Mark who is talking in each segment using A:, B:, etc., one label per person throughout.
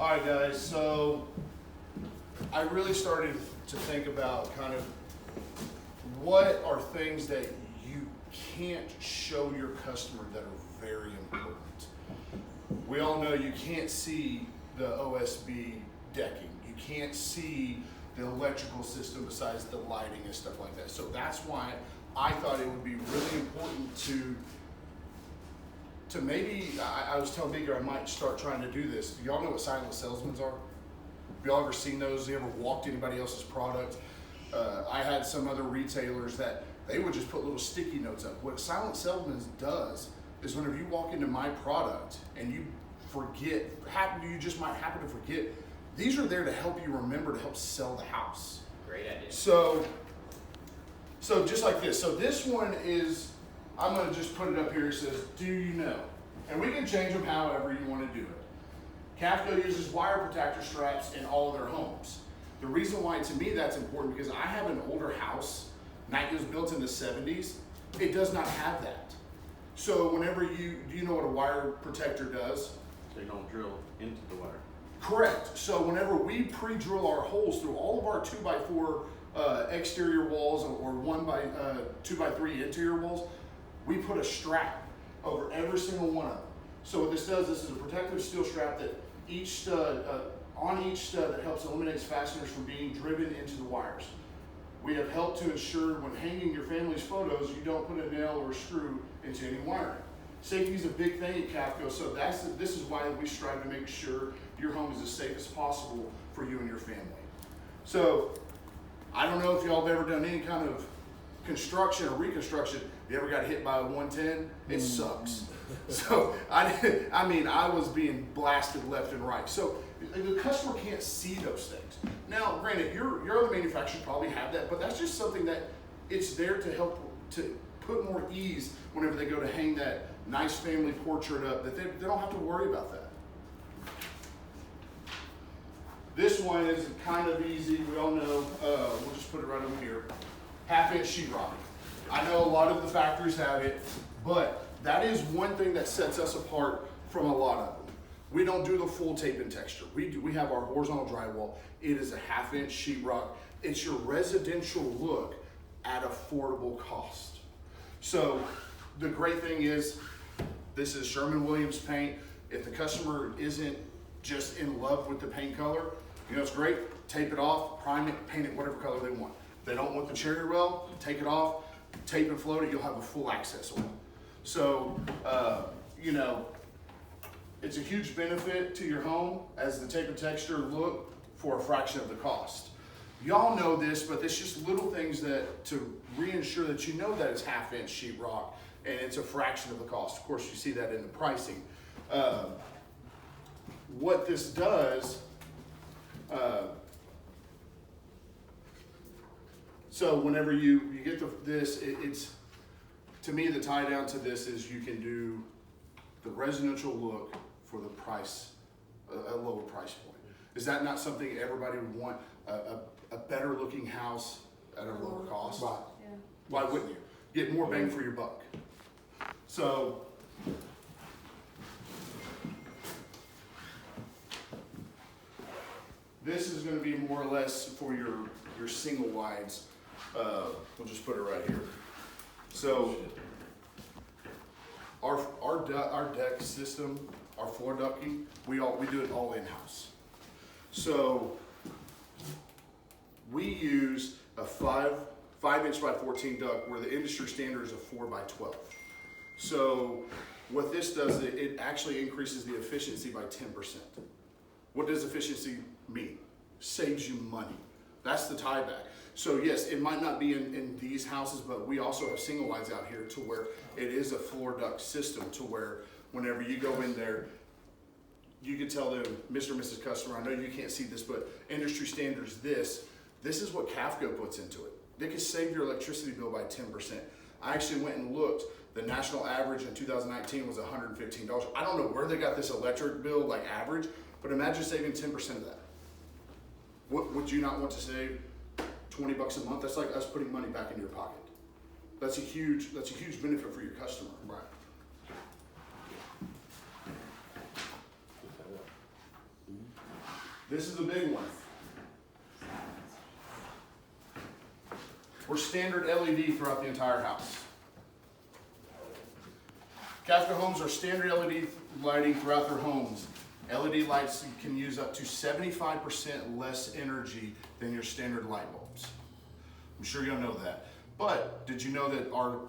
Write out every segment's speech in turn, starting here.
A: All right, guys, so I really started to think about kind of what are things that you can't show your customer that are very important. We all know you can't see the OSB decking. You can't see the electrical system besides the lighting and stuff like that. So that's why I thought it would be really important to maybe, I was telling Meeker I might start trying to do this. Do y'all know what silent salesmen are? Have y'all ever seen those? You ever walked anybody else's product? I had some other retailers that they would just put little sticky notes up. What silent salesman does is whenever you walk into my product and you forget, you just might happen to forget, these are there to help you remember to help sell the house.
B: Great idea.
A: So just like this. So this one is, I'm gonna just put it up here. It says, do you know? And we can change them however you wanna do it. Cavco uses wire protector straps in all of their homes. The reason why to me that's important because I have an older house, and it was built in the 70s. It does not have that. So whenever do you know what a wire protector does?
C: So you don't drill into the wire.
A: Correct. So whenever we pre-drill our holes through all of our 2x4 exterior walls or 2x3 interior walls, we put a strap over every single one of them. So what this does, this is a protective steel strap that each stud, on each stud that helps eliminate fasteners from being driven into the wires. We have helped to ensure when hanging your family's photos, you don't put a nail or a screw into any wiring. Safety is a big thing at Cavco, so this is why we strive to make sure your home is as safe as possible for you and your family. So, I don't know if y'all have ever done any kind of construction or reconstruction. You ever got hit by a 110? It sucks. So, I mean, I was being blasted left and right. So, the customer can't see those things. Now, granted, your other manufacturers probably have that, but that's just something that it's there to help to put more ease whenever they go to hang that nice family portrait up, that they don't have to worry about that. This one is kind of easy. We all know, we'll just put it right over here. 1/2-inch sheetrock. I know a lot of the factories have it, but that is one thing that sets us apart from a lot of them. We don't do the full tape and texture. We have our horizontal drywall. It is a 1/2-inch sheetrock. It's your residential look at affordable cost. So the great thing is, this is Sherwin-Williams paint. If the customer isn't just in love with the paint color, you know, it's great. Tape it off, prime it, paint it whatever color they want. If they don't want the cherry rail, take it off, tape and float it, you'll have a full access on it. So, you know, it's a huge benefit to your home as the tape and texture look for a fraction of the cost. Y'all know this, but it's just little things that to reassure that you know that it's 1/2-inch sheetrock and it's a fraction of the cost. Of course, you see that in the pricing. What this does, so whenever you get this, it's to me the tie down to this is you can do the residential look for the price, a lower price point. Is that not something everybody would want? A better looking house at a lower cost?
D: Right.
A: Yeah. Why wouldn't you? Get more bang for your buck. So, this is going to be more or less for your single wides. We'll just put it right here. So, our deck system, our floor ducting, we do it all in-house. So, we use a 5-inch by 14 duct where the industry standard is a 4 by 12. So what this does, it actually increases the efficiency by 10%. What does efficiency mean? Saves you money. That's the tie back. So yes, it might not be in these houses, but we also have single wides out here to where it is a floor duct system to where whenever you go in there, you can tell them, Mr. and Mrs. Customer, I know you can't see this, but industry standards this is what Cavco puts into it. They could save your electricity bill by 10%. I actually went and looked. The national average in 2019 was $115. I don't know where they got this electric bill like average, but imagine saving 10% of that. What would you not want to save? 20 bucks a month? That's like us putting money back into your pocket. That's a huge benefit for your customer.
D: Right.
A: This is the big one. We're standard LED throughout the entire house. Cavco homes are standard LED lighting throughout their homes. LED lights can use up to 75% less energy than your standard light bulbs. I'm sure you'll know that. But did you know that our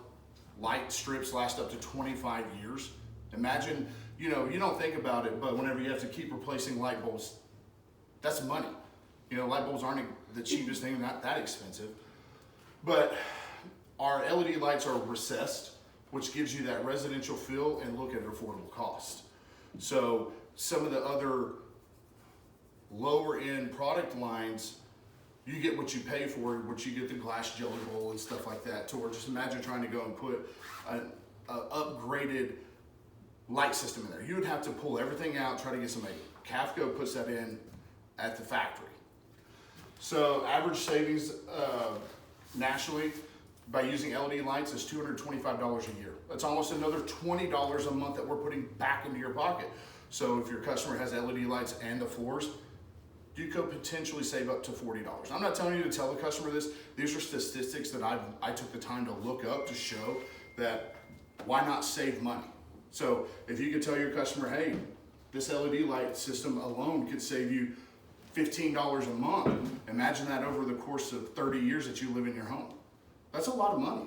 A: light strips last up to 25 years? Imagine, you don't think about it, but whenever you have to keep replacing light bulbs, that's money. Light bulbs aren't the cheapest thing, not that expensive. But our LED lights are recessed, which gives you that residential feel and look at affordable cost. So some of the other lower end product lines, you get what you pay for, which you get the glass jelly bowl and stuff like that. Or just imagine trying to go and put an upgraded light system in there. You would have to pull everything out, try to get somebody. Cavco puts that in at the factory. So average savings nationally by using LED lights is $225 a year. That's almost another $20 a month that we're putting back into your pocket. So if your customer has LED lights and the floors, you could potentially save up to $40. I'm not telling you to tell the customer this. These are statistics that I took the time to look up to show that why not save money. So if you could tell your customer, hey, this LED light system alone could save you $15 a month. Imagine that over the course of 30 years that you live in your home. That's a lot of money.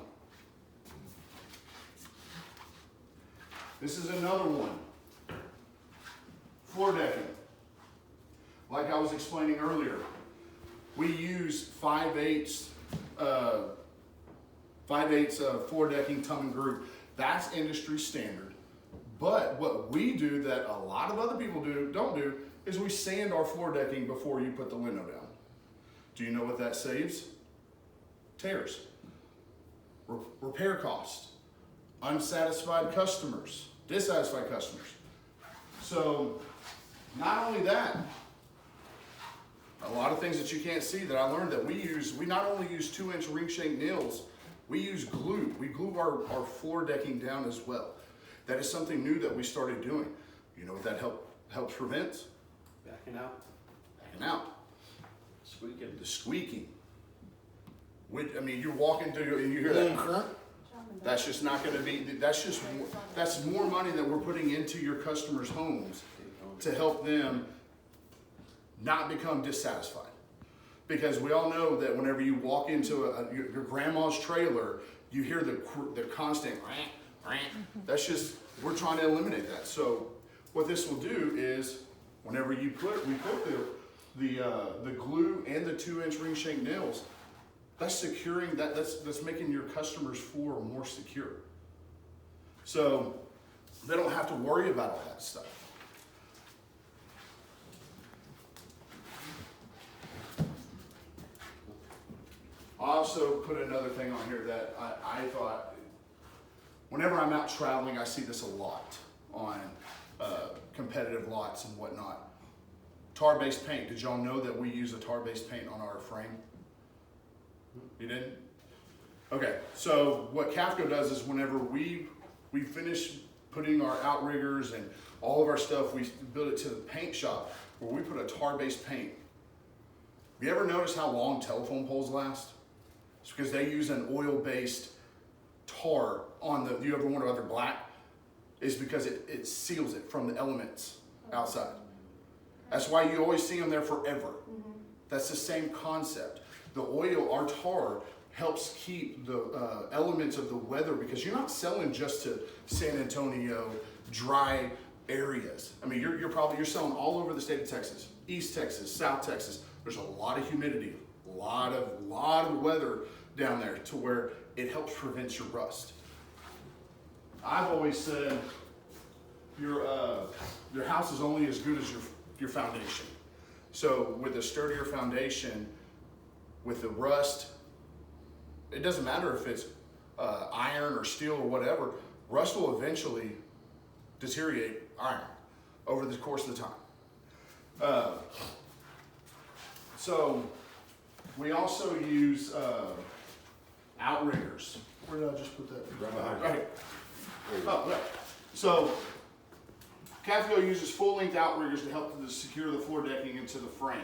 A: This is another one. Floor decking. Like I was explaining earlier, we use 5/8 floor decking tongue and groove. That's industry standard. But what we do that a lot of other people don't do is we sand our floor decking before you put the window down. Do you know what that saves? Tears, repair costs, unsatisfied customers, dissatisfied customers. So not only that, a lot of things that you can't see that I learned that we not only use 2-inch ring shank nails, we use glue. We glue our floor decking down as well. That is something new that we started doing. You know what that helps prevent?
C: Backing out.
A: Backing out.
C: Squeaking.
A: The squeaking. You're walking through and you hear that. That's just not going to be, that's more money that we're putting into your customers' homes to help them not become dissatisfied. Because we all know that whenever you walk into your grandma's trailer, you hear the constant rant, rant. That's just, we're trying to eliminate that. So what this will do is, whenever we put the glue and the 2-inch ring shank nails, that's securing that's making your customer's floor more secure. So they don't have to worry about all that stuff. I also put another thing on here that I thought, whenever I'm out traveling, I see this a lot on competitive lots and whatnot. Tar-based paint. Did y'all know that we use a tar-based paint on our frame? You didn't? Okay, so what Cavco does is whenever we finish putting our outriggers and all of our stuff, we build it to the paint shop where we put a tar-based paint. Have you ever noticed how long telephone poles last? It's because they use an oil-based tar on the, you ever wonder why they're black? It's because it seals it from the elements outside. That's why you always see them there forever. That's the same concept. The oil, our tar, helps keep the elements of the weather, because you're not selling just to San Antonio, dry areas. I mean, you're selling all over the state of Texas, East Texas, South Texas. There's a lot of humidity, a lot of weather down there to where it helps prevent your rust. I've always said your house is only as good as your foundation. So with a sturdier foundation, with the rust, it doesn't matter if it's iron or steel or whatever, rust will eventually deteriorate iron over the course of the time. So we also use outriggers. Where did I just put that?
B: Right behind you.
A: Right here. Oh, right. So Cavco uses full-length outriggers to help to secure the floor decking into the frame.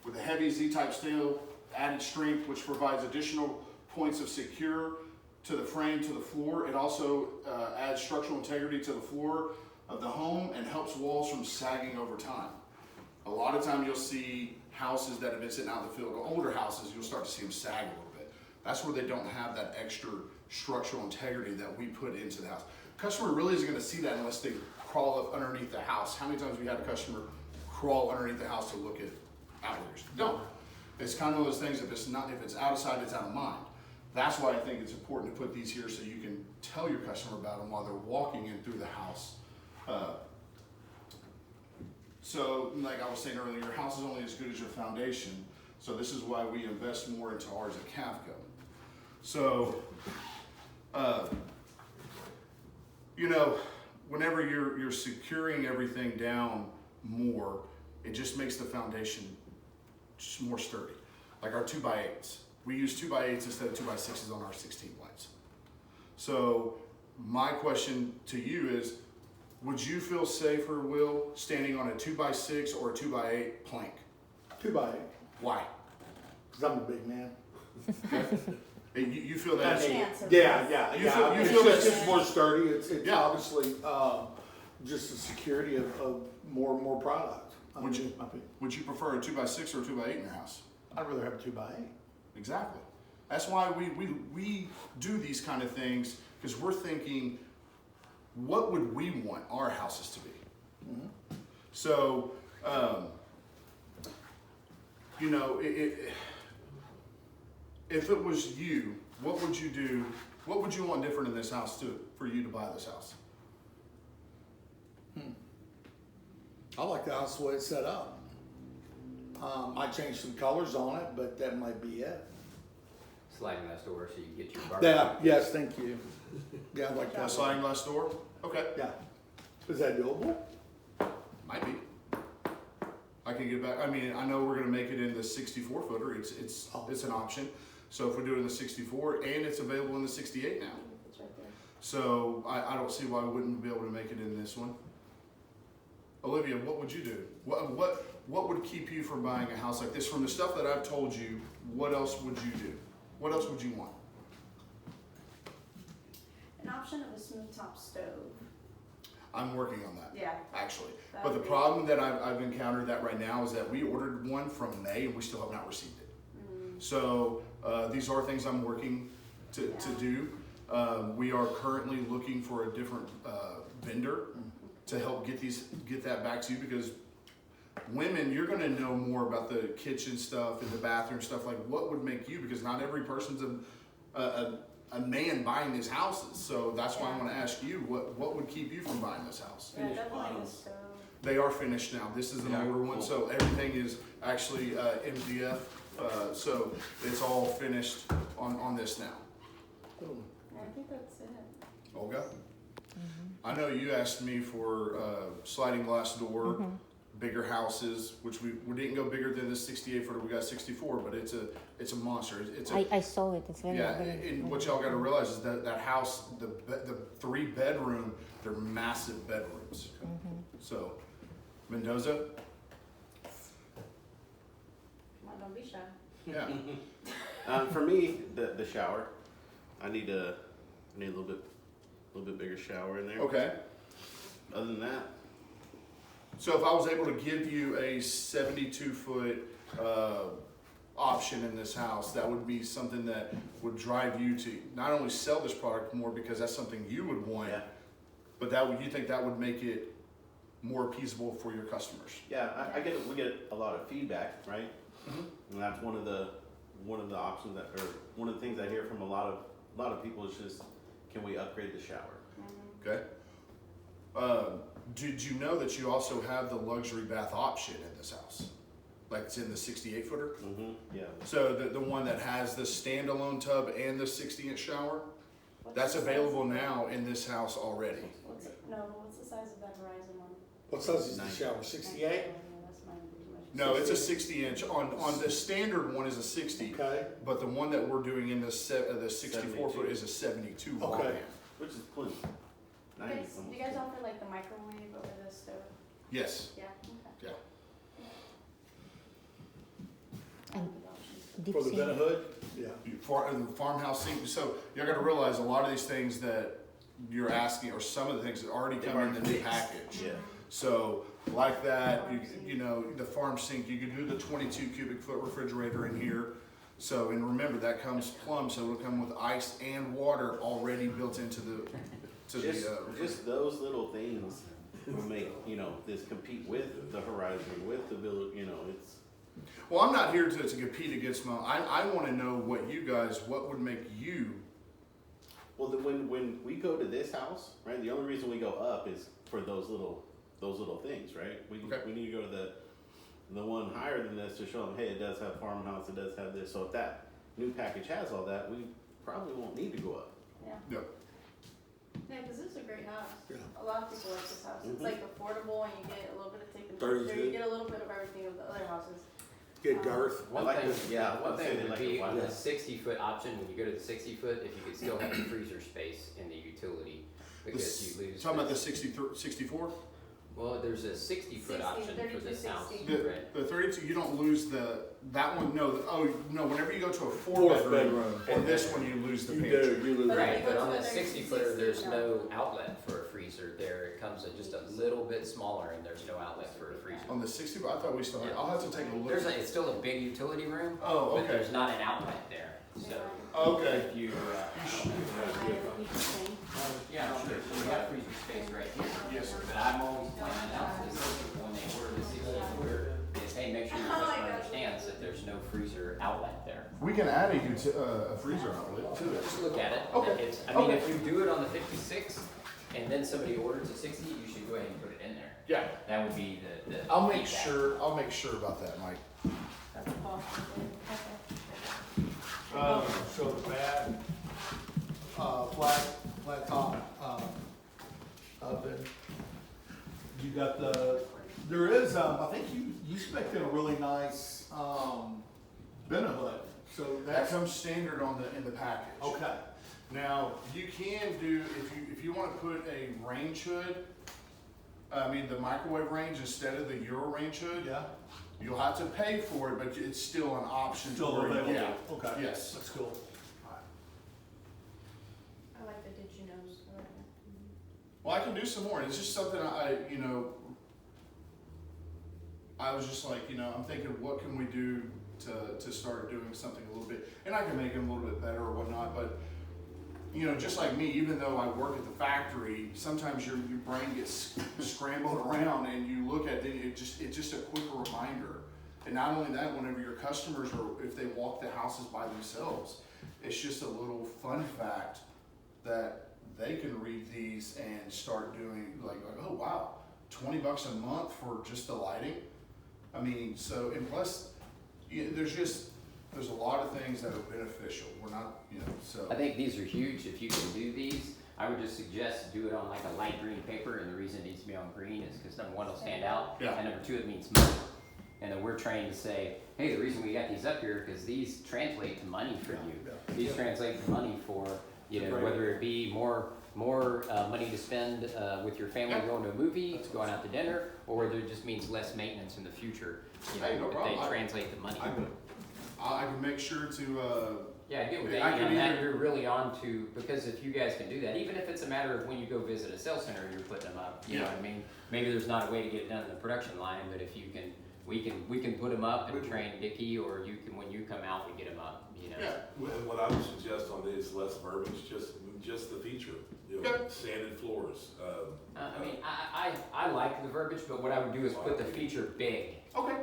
A: With a heavy Z-type steel, added strength, which provides additional points of secure to the frame to the floor. It also adds structural integrity to the floor of the home and helps walls from sagging over time. A lot of time you'll see houses that have been sitting out in the field, older houses, you'll start to see them sag a little bit. That's where they don't have that extra structural integrity that we put into the house. Customer really isn't gonna see that unless they crawl up underneath the house. How many times have we had a customer crawl underneath the house to look at outriggers? No. It's kind of one of those things, if it's out of sight, it's out of mind. That's why I think it's important to put these here so you can tell your customer about them while they're walking in through the house. So like I was saying earlier, your house is only as good as your foundation. So this is why we invest more into ours at Cavco. So, you know, whenever you're securing everything down more, it just makes the foundation just more sturdy. Like our 2x8s. We use 2x8s instead of 2x6s on our 16 blades. So my question to you is, would you feel safer, Will, standing on a 2x6 or a 2x8 plank?
B: 2x8,
A: Why?
B: because I'm a big man.
A: You feel that?
B: Yeah.
A: You feel
B: it's
A: that-
B: just more sturdy. It's
A: Yeah.
B: obviously just the security of more product.
A: Would you prefer a 2x6 or a 2x8 in your house?
B: I'd rather have a 2x8.
A: Exactly. That's why we do these kind of things, because we're thinking, what would we want our houses to be?
B: Mm-hmm.
A: So, you know, if it was you, what would you do? What would you want different in this house for you to buy this house?
B: I like the house the way it's set up. I changed some colors on it, but that might be it.
D: Sliding glass door so you can get your barbecue.
B: Yes, thank you. Yeah, I like
A: A
B: that.
A: sliding glass door? Okay,
B: Yeah. Is that doable?
A: might be. I can get back. I mean, I know we're gonna make it in the 64 footer. It's an option. So if we do it in the 64, and it's available in the 68 now.
E: It's right there.
A: So I don't see why we wouldn't be able to make it in this one. Olivia, what would you do? What would keep you from buying a house like this? From the stuff that I've told you, what else would you do? What else would you want?
E: An option of a smooth top stove.
A: I'm working on that,
E: Yeah.
A: actually.
E: That
A: But the
E: would be-
A: problem that I've encountered that right now is that we ordered one from May and we still have not received it. So these are things I'm working to do. We are currently looking for a different vendor to help get that back to you, because women, you're gonna know more about the kitchen stuff and the bathroom stuff, like what would make you, because not every person's a man buying these houses. So that's why I wanna ask you, what would keep you from buying this house?
E: Yeah, definitely a stove.
A: They are finished now. This is an older one, so everything is actually MDF. So it's all finished on this now.
E: Yeah, I think that's it.
A: Olga? I know you asked me for sliding glass door, bigger houses, which we didn't go bigger than the 68 footer. We got 64, but it's a monster.
F: I saw it. It's very,
A: Yeah,
F: very.
A: and what y'all got to realize is that house, the 3-bedroom, they're massive bedrooms. So, Mendoza,
E: Come on, don't be shy.
A: yeah,
C: For me, the shower, I need a little bit bigger shower in there.
A: okay.
C: Other than that,
A: So if I was able to give you a 72-foot option in this house, that would be something that would drive you to not only sell this product more because that's something you would want,
C: yeah,
A: but you think that would make it more appeasable for your customers.
C: yeah, we get a lot of feedback, right? And that's one of the options one of the things I hear from a lot of people is just, can we upgrade the shower?
A: Okay. Did you know that you also have the luxury bath option in this house? Like it's in the 68-footer?
C: Yeah.
A: So the one that has the standalone tub and the 60-inch shower,
E: What's
A: that's
E: the size
A: available
E: of that?
A: now in this house already.
E: What's the size of that Verizon one?
B: What size is the shower? 68?
E: Yeah, that's mine.
A: No, it's a 60-inch. On the standard one is a 60,
B: Okay.
A: but the one that we're doing in the 64 foot is a 72 wall
B: Okay.
A: pan.
C: Which is plenty.
E: Do you guys offer like the microwave over the stove?
A: Yes.
E: Yeah, okay.
A: Yeah.
F: And deep
B: For the
F: sink.
B: vent hood? Yeah.
A: The farmhouse sink. So you got to realize a lot of these things that you're asking, or some of the things that already come in the new package.
C: Yeah.
A: So like that, you know, the farm sink, you could do the 22 cubic foot refrigerator in here. So, and remember that comes plumb, so it'll come with ice and water already built into the,
C: Just those little things will make, you know, this compete with the Horizon, with the village, you know, it's.
A: well, I'm not here to compete against I want to know what would make you,
C: Well, when we go to this house, right, the only reason we go up is for those little things, right?
A: Okay.
C: We need to go to the one higher than this to show them, hey, it does have farmhouse, it does have this. So if that new package has all that, we probably won't need to go up.
E: Yeah.
A: no,
E: Yeah, because this is a great house.
B: Yeah.
E: A lot of people like this house. It's
C: Mhm.
E: like affordable and you get a little bit of taking
B: Thirty's
E: picture. You
B: good.
E: get a little bit of everything of the other houses.
B: Good girth.
D: One
C: like
D: thing,
C: the-
D: yeah, one
C: I'd say
D: thing
C: they
D: would
C: like
D: be
C: the
D: on
C: wide.
D: the 60-foot option, when you go to the 60-foot, if you could still have the freezer space in the utility, because you lose.
A: talking about the 64?
D: Well, there's a 60-foot
E: 60,
D: option for this
E: 32,
D: house,
E: 60.
D: right?
A: The 32, you don't lose that one, no, whenever you go to a four
B: Fourth
A: bedroom,
B: bedroom.
A: or this one, you lose the
B: You
A: pantry.
B: do, you lose.
E: But
D: Right,
E: if you
D: but
E: go
D: on
E: to
D: the
E: a
D: 60-footer, there's
E: 60,
D: no outlet for a freezer there. It comes just a little bit smaller, and there's no outlet for a freezer.
A: On the 60, I thought we still had, I'll have to take a look.
D: It's still a big utility room,
A: Oh,
D: but
A: okay.
D: there's not an outlet there, so.
A: Okay.
D: If you, yeah, sure, so we have freezer space right here.
A: Yes, sir.
D: But I'm always pointing out to people when they order the 60-footer, is, hey, make sure your customer understands that there's no freezer outlet there.
A: We can add a freezer outlet to it.
D: Just look at it.
A: Okay.
D: I mean,
A: Okay.
D: if you do it on the 56, and then somebody orders a 60, you should go ahead and put it in there.
A: Yeah.
D: That would be the.
A: I'll make
D: feedback.
A: sure about that, Mike.
E: That's a Boston thing.
B: So the bad, flat top, oven. You got there is, I think you spec'd in a really nice, Bennett hood. So
A: That
B: that's,
A: comes standard in the package.
B: okay.
A: Now, you can do, if you want to put a range hood, the microwave range instead of the Euro range hood,
B: Yeah,
A: you'll have to pay for it, but it's still an option.
B: still
A: for you.
B: available.
A: Yeah.
B: Okay.
A: Yes.
B: That's cool.
E: I like the did you knows.
A: Well, I can do some more. It's just something I was just like, I'm thinking, what can we do to start doing something a little bit, and I can make them a little bit better or whatnot, but just like me, even though I work at the factory, sometimes your brain gets scrambled around and you look at it, it's just a quick reminder. And not only that, whenever your customers, or if they walk the houses by themselves, it's just a little fun fact that they can read these and start doing like oh wow, $20 a month for just the lighting. So, and plus, there's a lot of things that are beneficial. We're not, so.
D: I think these are huge. If you can do these, I would just suggest do it on like a light green paper, and the reason it needs to be on green is because number one, it'll stand out,
A: Yeah.
D: and number two, it means money. And then we're trained to say, hey, the reason we got these up here because these translate to money for you.
B: Yeah.
D: These translate to money for whether it be more money to spend with your family
A: Yeah.
D: going to a movie, going out to dinner, or whether it just means less maintenance in the future.
A: Hey, no
D: but
A: problem.
D: they translate to money.
A: I can make sure to,
D: Yeah, I get with
A: I
D: Amy
A: can
D: on that.
A: either-
D: You're really on to, because if you guys can do that, even if it's a matter of when you go visit a sales center, you're putting them up. You know
A: Yeah.
D: what I mean? Maybe there's not a way to get it done in the production line, but if you can, we can put them up and train Dickie, or you can, when you come out, we get them up,
A: yeah.
G: What I would suggest on this, less verbiage, just the feature,
A: Okay.
G: sanded floors.
D: I mean, I like the verbiage, but what I would do is put the feature big.
A: Okay.